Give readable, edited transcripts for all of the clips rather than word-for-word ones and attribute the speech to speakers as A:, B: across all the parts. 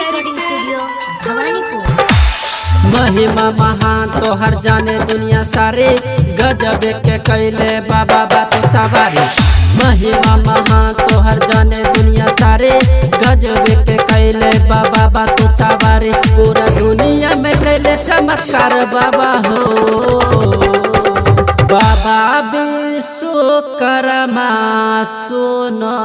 A: Recording studio Bhawanipur.
B: महिमा महान तोहर जाने दुनिया सारे, गजब के कैले बाबा बात सवारी। महिमा महान तोहर जाने दुनिया सारे, गजब के कैले बाबा बात सवारी। पूरा दुनिया में कैले चमत्कार बाबा हो। बाबा विश्वकर्मा सुनो,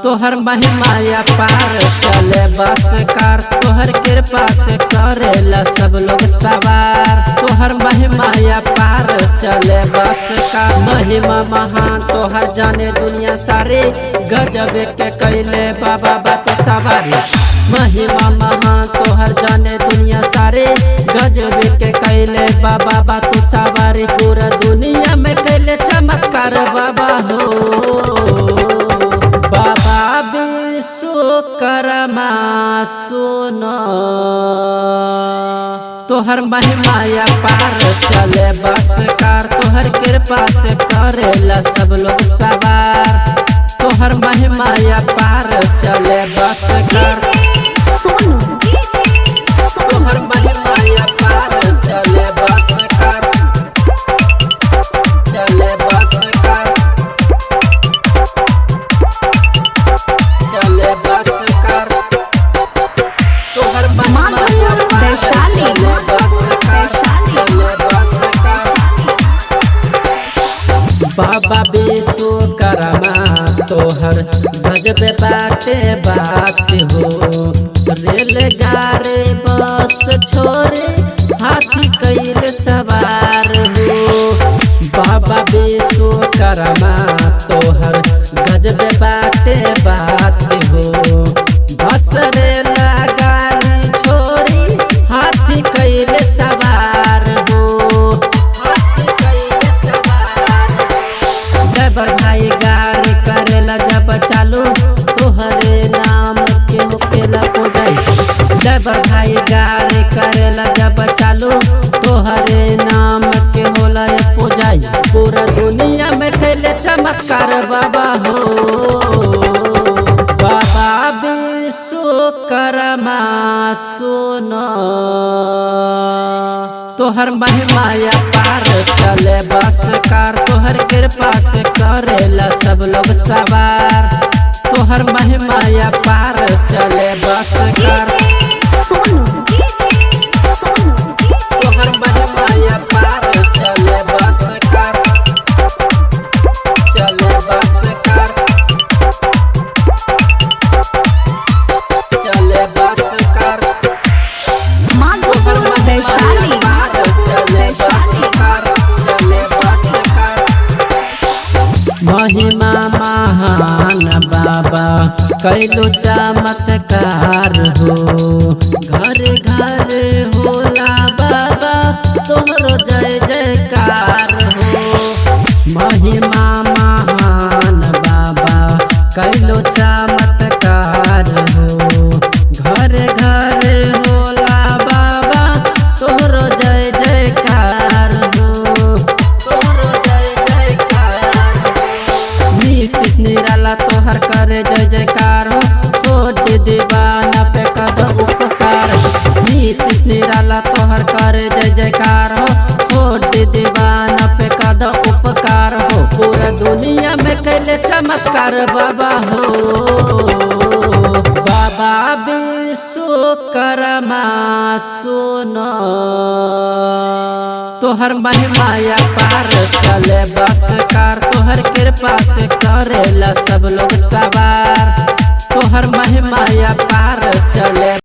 B: तोहर महिमा पार चले बस कार। तोहर कृपा से करेला सब लोग सवार। तोहर महिमा पार चले बस कार। महिमा महान तोहर जाने दुनिया सारे, गजब के कैले बाबा बात सवारी। महिमा महान तोहर जाने दुनिया सारे, गजब के कैले बाबा बात सवारी। पूरा दुनिया में कैले चमत्कार बाबा हो। बाबा विश्वकर्मा सुनो, तोहर महिमा पार चले बस कार। तोहर कृपा से करेला सब लोग सवार। तोहर महिमा पार चले बस कार। तोहर महिमा पार चले बस कार, चले बस कार, चले बस कार। तोहर महिमा पार चले बस कार, चले बस कार। बाबा विश्वकर्मा तोहर गजब बाटे बात हो। रेलगाड़ी बस छोड़े हाथी कैल सवार हो। बाबा विश्वकर्मा तोहर गजब बाटे बात हो। बस रेलगाड़ी छोड़ी हाथी कैल सवार हो। हाथी कैल सवार। ड्राइवर भाई गाड़ी करेला जब चालू, तोहरे नाम के होकेला पूजाई। ड्राइवर भाई गाड़ी करेला जब चालू, तोहरे नाम के होला पूजाई। पूरा दुनिया में कैले चमत्कार बाबा हो। बाबा विश्वकर्मा सुनो, तोहर महिमा पार चले बस कार। तोहर कृपा से करेला सब लोग सवार। तोहर महिमा पार चले बस कार। तोहर महिमा पार चले बस कार, चले बस कार, चले बस कार। तोहर महिमा पार चले बस कार, चले बस कार। महिमा महान बाबा कैलो चमत्कार हो। घर घर होला बाबा तोहरो जय जयकार हो। महिमा महान बाबा कैलो चमत्कार हो। घर घर होला बाबा तोहरो जय जयकार हो। तोहरो जय जयकार हो। नीतीश निराला तोहर करे जय जयकार हो। सोच दीवाना पे कद उपकार। नीतीश निराला तोहर करे जय जयकार हो। सोच दीवाना पे कद उपकार हो। पूरा दुनिया में कैले चमत्कार बाबा हो। बाबा विश्वकर्मा सुनो, तोहर महिमा पार चले बस कार। तोहर कृपा से करेला सब लोग सवार। तोहर महिमा पार चले